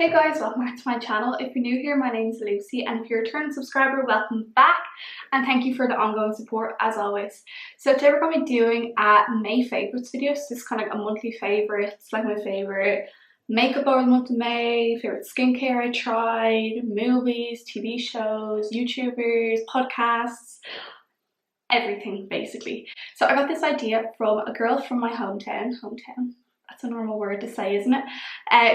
Hey guys, welcome back to my channel. If you're new here, my name is Lucy, and if you're a returning subscriber, welcome back and thank you for the ongoing support as always. So today we're going to be doing a May favourites video. So this is kind of like a monthly favourites, like my favourite makeup over the month of May, favourite skincare I tried, movies, TV shows, YouTubers, podcasts, everything basically. So I got this idea from a girl from my hometown. That's a normal word to say, isn't it?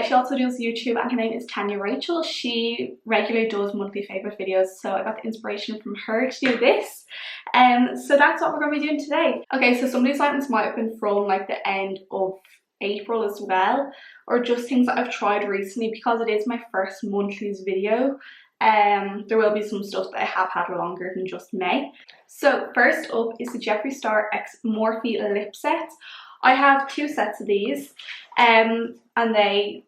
She also does YouTube and her name is Tanya Rachel. She regularly does monthly favourite videos, so I got the inspiration from her to do this. So that's what we're going to be doing today. Okay, so some of these items might have been from like the end of April as well, or just things that I've tried recently because it is my first monthly's video. There will be some stuff that I have had longer than just May. So first up is the Jeffree Star X Morphe lip sets. I have two sets of these and they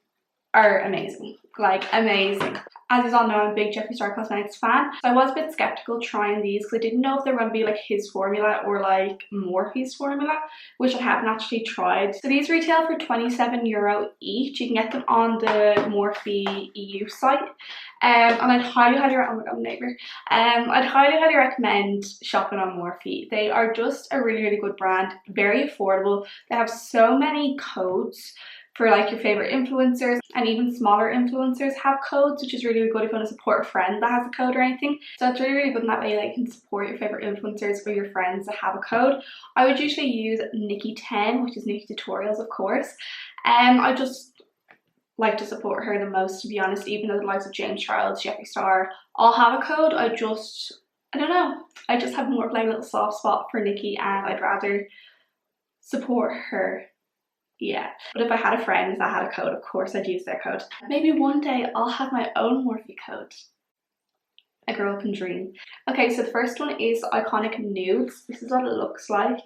are amazing, like amazing. As you all know, I'm a big Jeffree Star Cosmetics fan, so I was a bit skeptical trying these because I didn't know if they were going to be like his formula or like Morphe's formula, which I haven't actually tried. So these retail for €27 each. You can get them on the Morphe EU site. And I'd highly recommend shopping on Morphe. They are just a really good brand, very affordable. They have so many codes for like your favorite influencers, and even smaller influencers have codes, which is really good if you want to support a friend that has a code or anything. So it's really good in that way, like you can support your favorite influencers or your friends that have a code. I would usually use Nikki10, which is Nikki Tutorials, of course. I just like to support her the most, to be honest. Even though the likes of James Charles, Jeffree Star all have a code, I don't know, I just have more of like a little soft spot for Nikki, and I'd rather support her. Yeah, but if I had a friend that had a code, of course I'd use their code. Maybe one day I'll have my own Morphe code. A girl can dream. Okay, so the first one is the iconic nudes. This is what it looks like.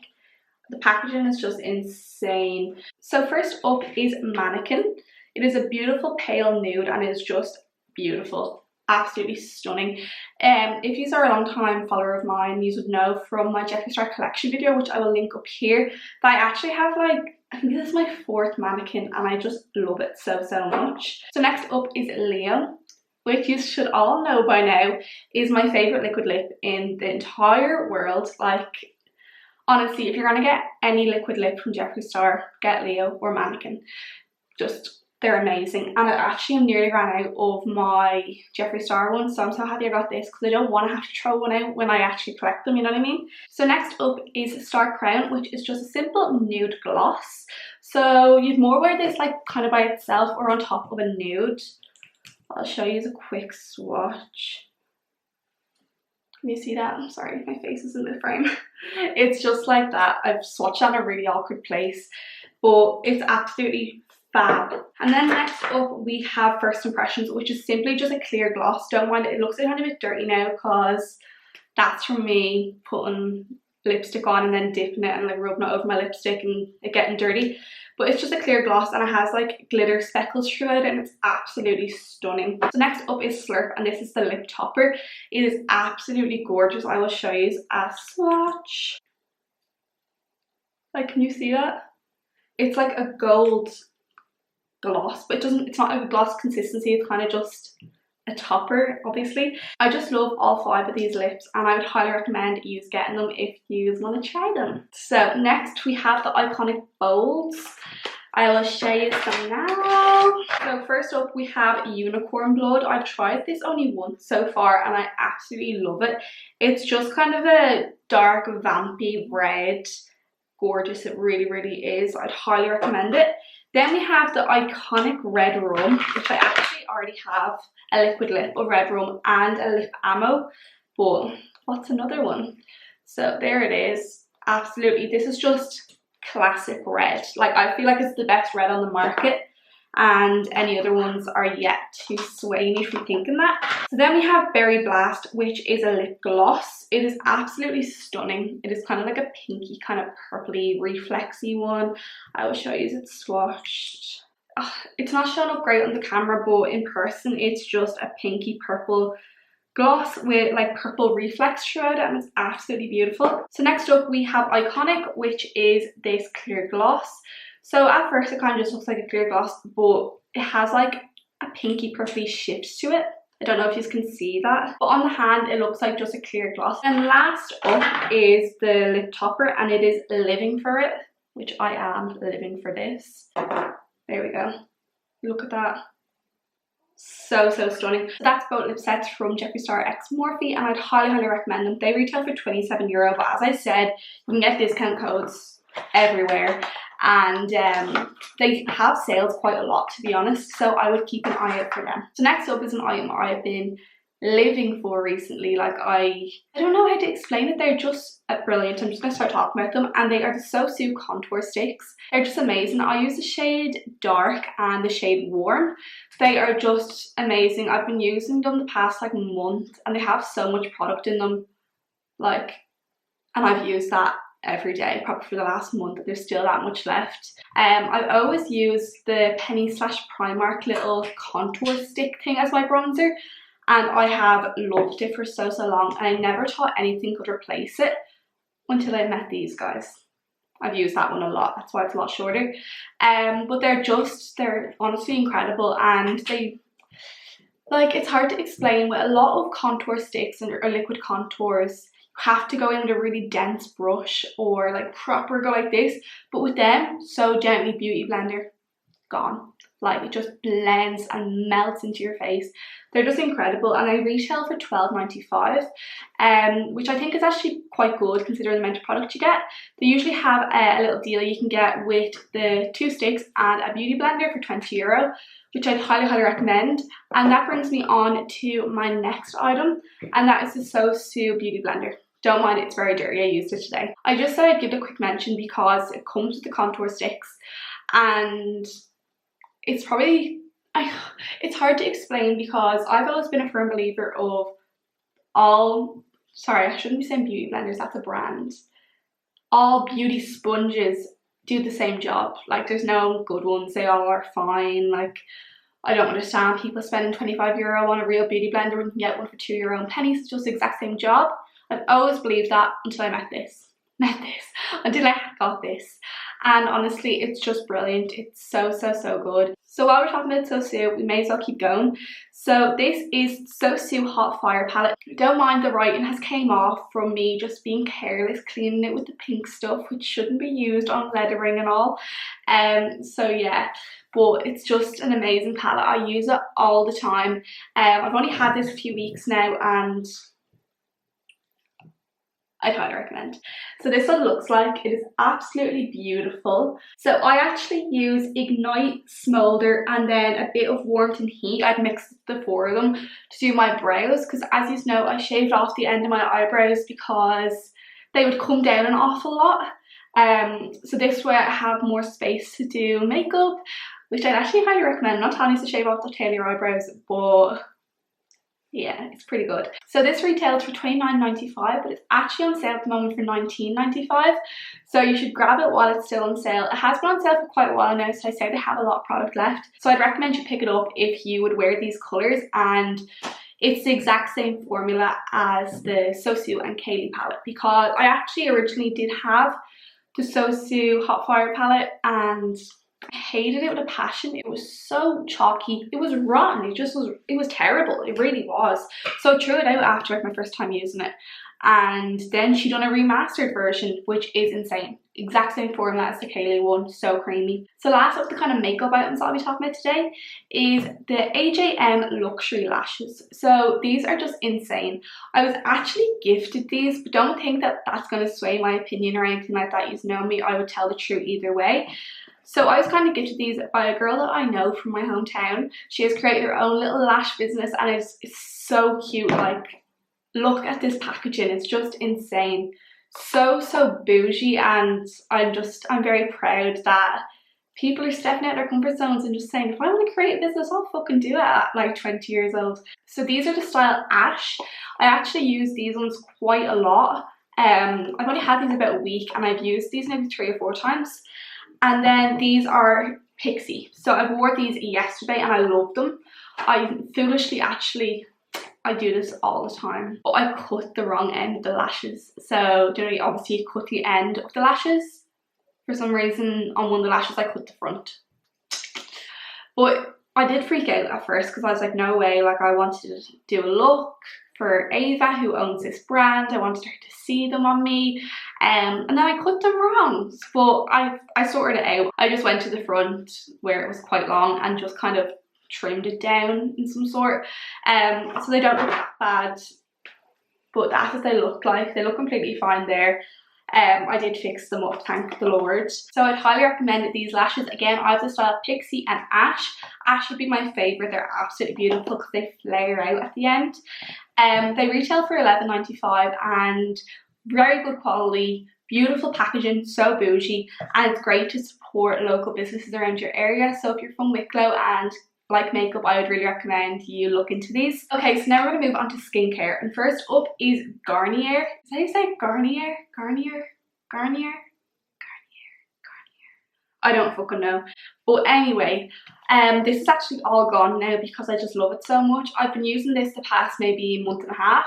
The packaging is just insane. So first up is Mannequin. It is a beautiful pale nude and it is just beautiful. Absolutely stunning. If you are a long time follower of mine, you would know from my Jeffree Star collection video, which I will link up here, that I actually have like, I think this is my fourth Mannequin and I just love it so much. So next up is Leo, which you should all know by now is my favourite liquid lip in the entire world. Like honestly, if you're gonna get any liquid lip from Jeffree Star, get Leo or Mannequin. They're amazing, and I actually nearly ran out of my Jeffree Star one, so I'm so happy I got this because I don't want to have to throw one out when I actually collect them, you know what I mean? So next up is Star Crown, which is just a simple nude gloss. So you'd more wear this like kind of by itself or on top of a nude. I'll show you a quick swatch. Can you see that? I'm sorry, my face is in the frame. It's just like that. I've swatched on a really awkward place, but it's absolutely fab. And then next up we have First Impressions, which is simply just a clear gloss. Don't mind it looks a tiny bit dirty now because that's from me putting lipstick on and then dipping it and like rubbing it over my lipstick and it getting dirty. But it's just a clear gloss and it has like glitter speckles throughout it and it's absolutely stunning. So next up is Slurp, and this is the lip topper. It is absolutely gorgeous. I will show you a swatch. Like, can you see that? It's like a gold gloss, but it's not like a gloss consistency, it's kind of just a topper, obviously. I just love all 5 of these lips and I would highly recommend you getting them if you want to try them. So next we have the iconic bolds. I will show you some now. So first up we have Unicorn Blood. I've tried this only once so far and I absolutely love it. It's just kind of a dark vampy red. Gorgeous, it really is. I'd highly recommend it. Then we have the iconic Red Rum, which I actually already have a liquid lip of Red Rum and a lip ammo, but what's another one? So there it is. Absolutely, this is just classic red. Like, I feel like it's the best red on the market, and any other ones are yet to sway me from thinking that. So then we have Berry Blast, which is a lip gloss. It is absolutely stunning. It is kind of like a pinky, kind of purpley, reflexy one. I will show you its swatched. It's not showing up great on the camera, but in person it's just a pinky purple gloss with like purple reflex throughout it and it's absolutely beautiful. So next up we have Iconic, which is this clear gloss. So at first it kind of just looks like a clear gloss, but it has like a pinky purpley shift to it. I don't know if you can see that, but on the hand it looks like just a clear gloss. And last up is the lip topper, and it is Living for It, which I am living for this. There we go. Look at that. So stunning. So that's both lip sets from Jeffree Star X Morphe, and I'd highly recommend them. They retail for €27, but as I said, you can get discount codes everywhere, and they have sales quite a lot, to be honest, so I would keep an eye out for them. So next up is an item I've been living for recently. Like I don't know how to explain it. They're just brilliant. I'm just gonna start talking about them, and they are the Sosu contour sticks. They're just amazing. I use the shade Dark and the shade Warm. They are just amazing. I've been using them the past like month, and they have so much product in them, like, and I've used that every day probably for the last month. There's still that much left. I've always used the Penny / Primark little contour stick thing as my bronzer, and I have loved it for so long, and I never thought anything could replace it until I met these guys. I've used that one a lot, that's why it's a lot shorter. But they're honestly incredible, and they, like, it's hard to explain. With a lot of contour sticks or liquid contours, you have to go in with a really dense brush or like proper go like this, but with them, so gently beauty blender, gone. Like, it just blends and melts into your face. They're just incredible, and they retail for $12.95, which I think is actually quite good considering the amount of product you get. They usually have a little deal you can get with the 2 sticks and a beauty blender for €20, which I'd highly recommend. And that brings me on to my next item, and that is the Sosu beauty blender. Don't mind, it's very dirty, I used it today. I just thought I'd give it a quick mention because it comes with the contour sticks, and it's probably, it's hard to explain because I've always been a firm believer of sorry, I shouldn't be saying beauty blenders, that's a brand. All beauty sponges do the same job. Like, there's no good ones, they all are fine. Like, I don't understand people spending €25 on a real beauty blender when you can get one for €2 and pennies. It's just the exact same job. I've always believed that until I met this, until I got this. And honestly, it's just brilliant. It's so good. So while we're talking about Sosu, we may as well keep going. So this is Sosu Hot Fire palette. Don't mind the writing has came off from me just being careless cleaning it with the pink stuff, which shouldn't be used on lettering and all. So yeah, but it's just an amazing palette. I use it all the time. I've only had this a few weeks now, and I'd highly recommend. So this one looks like, it is absolutely beautiful. So I actually use Ignite, Smolder, and then a bit of Warmth and Heat. I'd mixed the 4 of them to do my brows, because as you know, I shaved off the end of my eyebrows because they would come down an awful lot. So this way I have more space to do makeup, which I'd actually highly recommend. I'm not telling you to shave off the tail of your eyebrows, but yeah, it's pretty good. So this retails for $29.95, but it's actually on sale at the moment for $19.95. So you should grab it while it's still on sale. It has been on sale for quite a while now, so I say they have a lot of product left. So I'd recommend you pick it up if you would wear these colours, and it's the exact same formula as the Sosu and Kaylee palette, because I actually originally did have the Sosu Hot Fire palette and I hated it with a passion. It was so chalky. It was rotten. It was terrible. It really was. So I threw it out after like my first time using it. And then she done a remastered version, which is insane. Exact same formula as the Kaylee one, so creamy. So last up, the kind of makeup items I'll be talking about today is the AJM Luxury Lashes. So these are just insane. I was actually gifted these, but don't think that that's going to sway my opinion or anything like that. You know me, I would tell the truth either way. So I was kind of gifted these by a girl that I know from my hometown. She has created her own little lash business, and it's so cute. Like, look at this packaging, it's just insane. So bougie, and I'm very proud that people are stepping out their comfort zones and just saying, if I want to create a business, I'll fucking do it at like 20 years old. So these are the style Ash. I actually use these ones quite a lot. I've only had these about a week, and I've used these maybe 3 or 4 times. And then these are Pixie. So I wore these yesterday and I loved them. I foolishly I do this all the time, but I cut the wrong end of the lashes. So you know, obviously you cut the end of the lashes. For some reason on one of the lashes I cut the front. But I did freak out at first because I was like, no way, like I wanted to do a look for Ava, who owns this brand. I wanted her to see them on me, and then I cut them wrong, but I sorted it out. I just went to the front where it was quite long and just kind of trimmed it down in some sort, so they don't look that bad, but that's what they look like. They look completely fine there. I did fix them up, thank the Lord. So I'd highly recommend these lashes. Again, I have the style Pixie and Ash. Ash would be my favourite. They're absolutely beautiful because they flare out at the end. They retail for $11.95 and very good quality, beautiful packaging, so bougie, and it's great to support local businesses around your area. So if you're from Wicklow and like makeup, I would really recommend you look into these. Okay, so now we're going to move on to skincare, and first up is Garnier. Is that how you say Garnier? Garnier? I don't fucking know. But anyway, this is actually all gone now because I just love it so much. I've been using this the past maybe month and a half,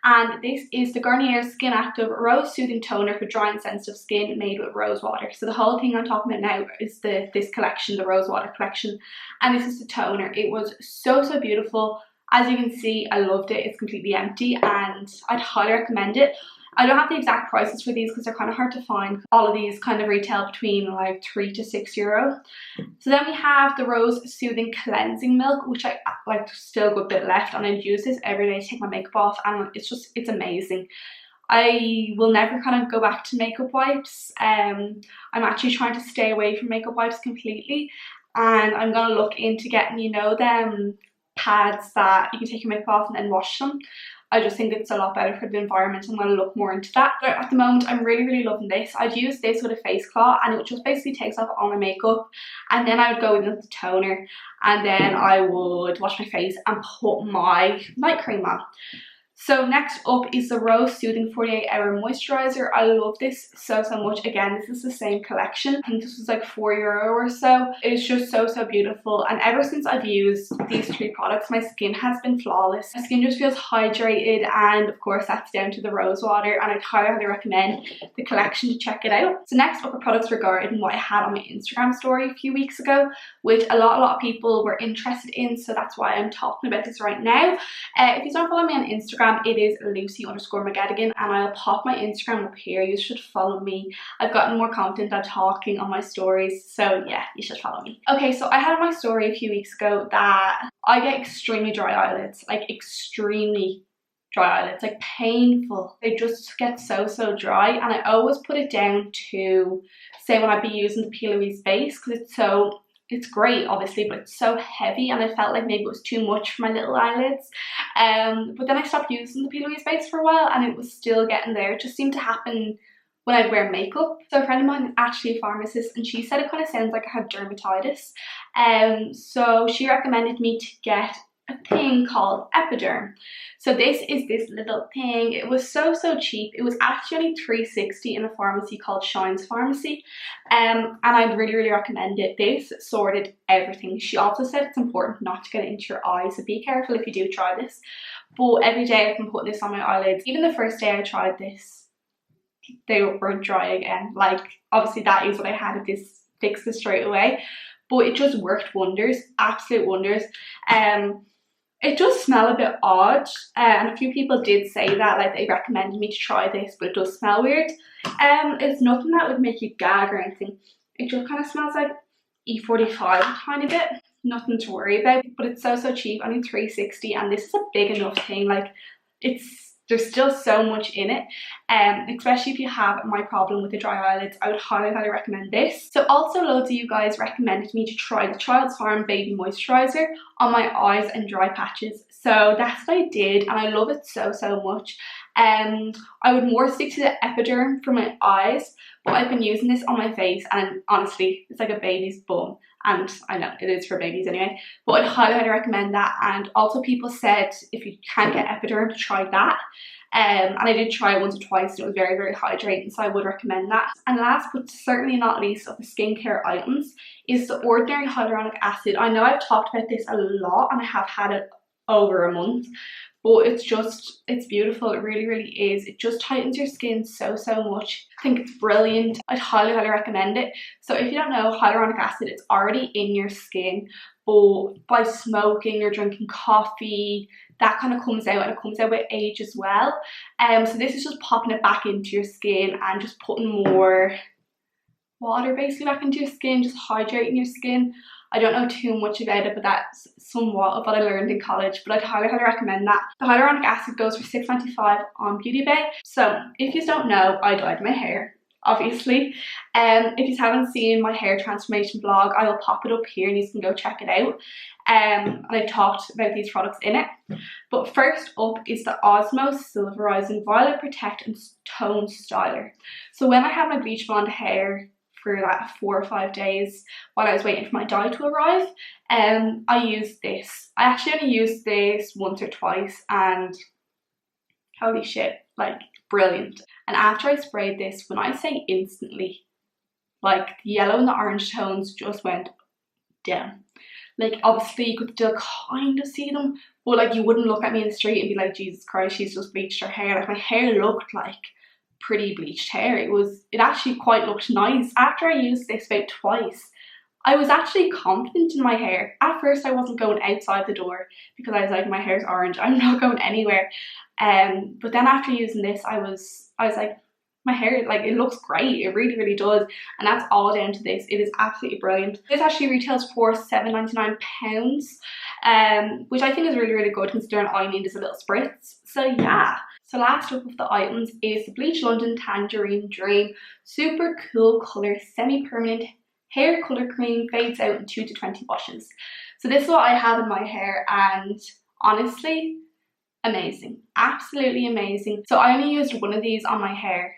and this is the Garnier Skin Active Rose Soothing Toner for dry and sensitive skin made with rose water. So the whole thing I'm talking about now is this collection, the rose water collection, and this is the toner. It was so beautiful. As you can see, I loved it. It's completely empty and I'd highly recommend it. I don't have the exact prices for these because they're kind of hard to find. All of these kind of retail between like €3 to €6. So then we have the Rose Soothing Cleansing Milk, which I like, still a good bit left, and I use this every day to take my makeup off, and it's amazing. I will never kind of go back to makeup wipes. I'm actually trying to stay away from makeup wipes completely, and I'm gonna look into getting, you know, them pads that you can take your makeup off and then wash them. I just think it's a lot better for the environment. I'm going to look more into that. But at the moment, I'm really loving this. I'd use this with a face cloth and it just basically takes off all my makeup, and then I would go in with the toner, and then I would wash my face and put my night cream on. So next up is the Rose Soothing 48 Hour Moisturizer. I love this so much. Again, this is the same collection. I think this was like €4 or so. It's just so beautiful, and ever since I've used these three products, my skin has been flawless. My skin just feels hydrated, and of course that's down to the rose water, and I'd highly recommend the collection to check it out. So next up are products regarding what I had on my Instagram story a few weeks ago, which a lot of people were interested in, so that's why I'm talking about this right now. If you don't follow me on Instagram, it is Lucy_McGettigan, and I'll pop my Instagram up here. You should follow me. I've gotten more content. I'm talking on my stories, so yeah, you should follow me. Okay, so I had on my story a few weeks ago that I get extremely dry eyelids, like extremely dry eyelids, like painful. They just get so dry, and I always put it down to, say, when I'd be using the P. Louise base, because it's great obviously, but it's so heavy, and I felt like maybe it was too much for my little eyelids. But then I stopped using the P. Louise base for a while, and it was still getting there. It just seemed to happen when I'd wear makeup. So a friend of mine is actually a pharmacist, and she said it kind of sounds like I have dermatitis. So she recommended me to get a thing called Epiderm. So this is this little thing. It was so cheap. It was actually only $3.60 in a pharmacy called Shine's Pharmacy, and I'd really recommend it. This sorted everything. She also said it's important not to get it into your eyes, so be careful if you do try this. But every day I've been putting this on my eyelids. Even the first day I tried this, they were dry again. Like, obviously that is what I had if this fixed this straight away, but it just worked wonders, absolute wonders. It does smell a bit odd, and a few people did say that, like, they recommended me to try this, but it does smell weird. It's nothing that would make you gag or anything. It just kind of smells like E45 a tiny bit. Nothing to worry about, but it's so cheap, only $3.60, and this is a big enough thing. Like, there's still so much in it, especially if you have my problem with the dry eyelids. I would highly recommend this. So also loads of you guys recommended me to try the Child's Farm Baby Moisturizer on my eyes and dry patches. So that's what I did, and I love it so much. I would more stick to the Epiderm for my eyes, but I've been using this on my face, and honestly, it's like a baby's bum. And I know it is for babies anyway, but I'd highly recommend that. And also people said if you can't get Epiderm, to try that. And I did try it once or twice, and it was very hydrating, so I would recommend that. And last but certainly not least of the skincare items is the Ordinary Hyaluronic Acid. I know I've talked about this a lot, and I have had it over a month. But it's beautiful. It really, really is. It just tightens your skin so much. I think it's brilliant. I'd highly recommend it. So if you don't know, hyaluronic acid, it's already in your skin, but by smoking or drinking coffee, that kind of comes out, and it comes out with age as well. So this is just popping it back into your skin and just putting more water basically back into your skin, just hydrating your skin. I don't know too much about it, but that's somewhat of what I learned in college, but I'd highly recommend that. The hyaluronic acid goes for $6.95 on Beauty Bay. So if you don't know, I dyed my hair, obviously. If you haven't seen my hair transformation vlog, I will pop it up here and you can go check it out. And I talked about these products in it. But first up is the Osmo Silverizing Violet Protect and Tone Styler. So when I had my bleach blonde hair for like 4 or 5 days while I was waiting for my dye to arrive, I used this. I actually only used this once or twice, and holy shit, like brilliant. And after I sprayed this, when I say instantly, like the yellow and the orange tones just went down. Like obviously you could still kind of see them, but like you wouldn't look at me in the street and be like, Jesus Christ, she's just bleached her hair. Like my hair looked like pretty bleached hair. It actually quite looked nice. After I used this about twice, I was actually confident in my hair. At first I wasn't going outside the door because I was like, my hair's orange, I'm not going anywhere. But then after using this, I was like, my hair, like, it looks great. It really, really does. And that's all down to this. It is absolutely brilliant. This actually retails for £7.99, which I think is really, really good considering all you need is a little spritz. So yeah. So last up of the items is the Bleach London Tangerine Dream Super Cool Colour Semi-Permanent Hair Colour Cream. Fades out in 2 to 20 washes. So this is what I have in my hair, and honestly, amazing. Absolutely amazing. So I only used one of these on my hair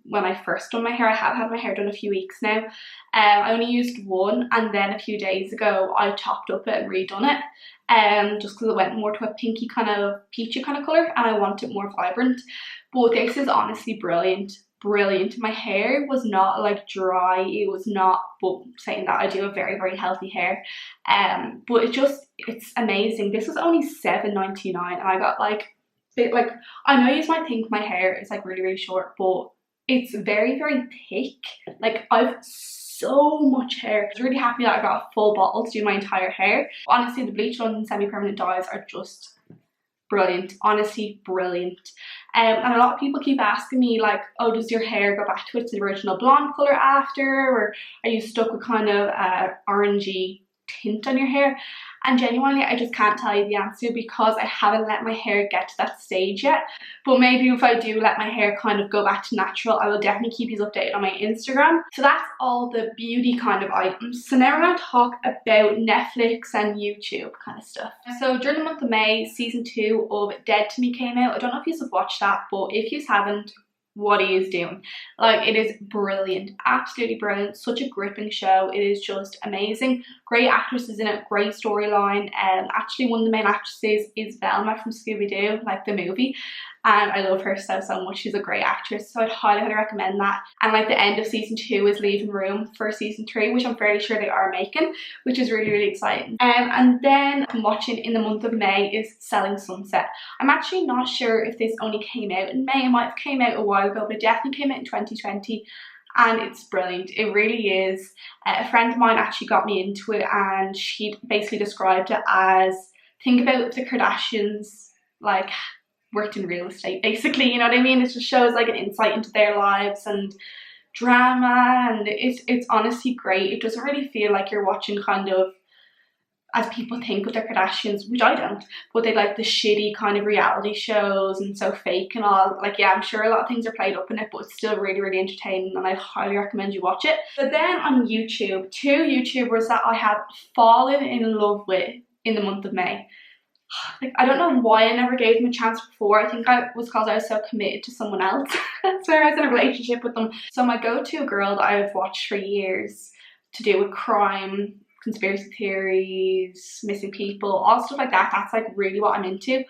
when I first done my hair. I have had my hair done a few weeks now. I only used one, and then a few days ago I topped up it and redone it, just because it went more to a pinky kind of peachy kind of colour and I want it more vibrant. But this is honestly brilliant. Brilliant. My hair was not like dry, it was not, but saying that, I do have very, very healthy hair, but it's amazing. This was only $7.99 and I got like I know you might think my hair is like really, really short, but it's very, very thick. Like I've so much hair. I was really happy that I got a full bottle to do my entire hair. Honestly, the Bleach London semi-permanent dyes are just brilliant. Honestly, brilliant. And a lot of people keep asking me like, oh, does your hair go back to its original blonde colour after, or are you stuck with kind of orangey tint on your hair? And genuinely, I just can't tell you the answer because I haven't let my hair get to that stage yet. But maybe if I do let my hair kind of go back to natural, I will definitely keep you updated on my Instagram. So that's all the beauty kind of items. So now we're going to talk about Netflix and YouTube kind of stuff. So during the month of May, season 2 of Dead to Me came out. I don't know if you've watched that, but if you haven't, what he is doing, like, it is brilliant, absolutely brilliant. Such a gripping show. It is just amazing. Great actresses in it, great storyline. Actually one of the main actresses is Velma from Scooby-Doo, like the movie, and I love her so much. She's a great actress, so I'd highly recommend that. And like the end of season 2 is leaving room for season 3, which I'm fairly sure they are making, which is really, really exciting. And then I'm watching in the month of May is Selling Sunset. I'm actually not sure if this only came out in May. It might have came out a while ago, but it definitely came out in 2020. And it's brilliant. It really is. A friend of mine actually got me into it, and she basically described it as, think about the Kardashians like worked in real estate, basically, you know what I mean? It just shows like an insight into their lives and drama, and it's honestly great. It doesn't really feel like you're watching kind of, as people think of the Kardashians, which I don't, but they like the shitty kind of reality shows and so fake and all. Like, yeah, I'm sure a lot of things are played up in it, but it's still really, really entertaining, and I highly recommend you watch it. But then on YouTube, 2 YouTubers that I have fallen in love with in the month of May. Like, I don't know why I never gave them a chance before. I think it was because I was so committed to someone else. So I was in a relationship with them. So my go-to girl that I've watched for years to do with crime, conspiracy theories, missing people, all stuff like that, that's like really what I'm into,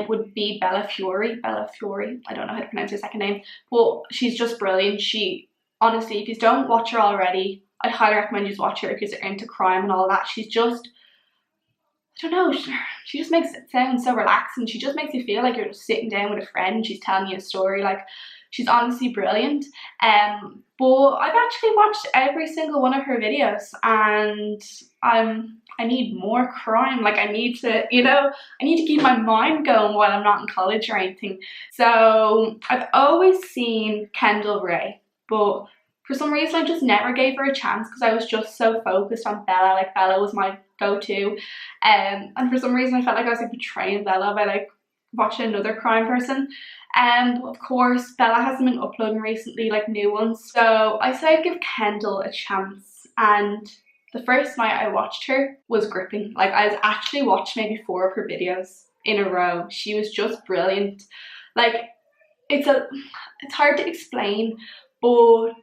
would be Bella Fury. Bella Fury, I don't know how to pronounce her second name, but she's just brilliant. She, honestly, if you don't watch her already, I'd highly recommend you watch her if you're into crime and all that. She's just, don't know, she just makes it sound so relaxing. She just makes you feel like you're just sitting down with a friend and she's telling you a story. Like, she's honestly brilliant. But I've actually watched every single one of her videos, and I need more crime. Like, I need to, you know, I need to keep my mind going while I'm not in college or anything. So I've always seen Kendall Ray, but for some reason I just never gave her a chance because I was just so focused on Bella. Like, Bella was my go-to, and for some reason I felt like I was like betraying Bella by like watching another crime person. But of course Bella hasn't been uploading recently, like new ones, so I said I'd give Kendall a chance. And the first night I watched her was gripping. Like, I actually watched maybe 4 of her videos in a row. She was just brilliant. Like, it's hard to explain, but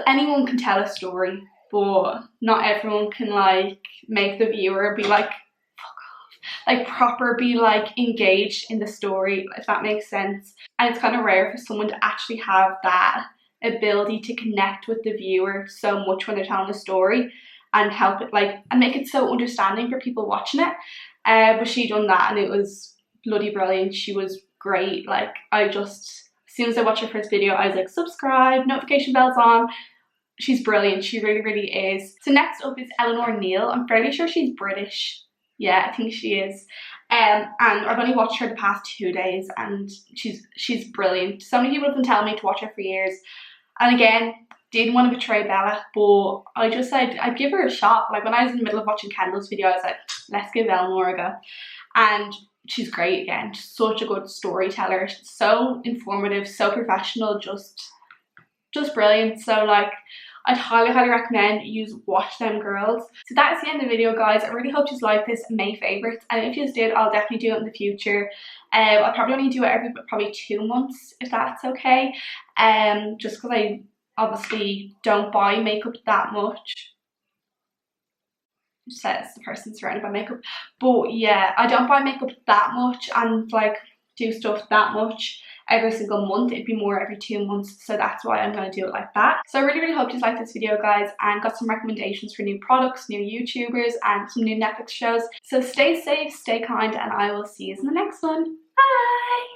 anyone can tell a story, but not everyone can like make the viewer be like, like proper be like engaged in the story, if that makes sense. And it's kind of rare for someone to actually have that ability to connect with the viewer so much when they're telling a story and help it like and make it so understanding for people watching it. But she done that and it was bloody brilliant. She was great. Like, I just, as soon as I watched her first video, I was like, subscribe, notification bells on. She's brilliant. She really, really is. So next up is Eleanor Neal. I'm fairly sure she's British. Yeah, I think she is. And I've only watched her the past 2 days and she's brilliant. So many people have been telling me to watch her for years. And again, didn't want to betray Bella, but I just said I'd give her a shot. Like, when I was in the middle of watching Kendall's video, I was like, let's give Eleanor a go. And she's great again. She's such a good storyteller. She's so informative, so professional, just brilliant. So like, I'd highly recommend you watch them girls. So that is the end of the video, guys. I really hope you liked this May favourites, and if you did, I'll definitely do it in the future. I'll probably only do it every probably 2 months, if that's okay. Just because I obviously don't buy makeup that much. It says the person surrounded by makeup, but yeah, I don't buy makeup that much and like do stuff that much every single month. It'd be more every 2 months, so that's why I'm going to do it like that. So I really hope you liked this video, guys, and got some recommendations for new products, new YouTubers, and some new Netflix shows. So stay safe, stay kind, and I will see you in the next one. Bye!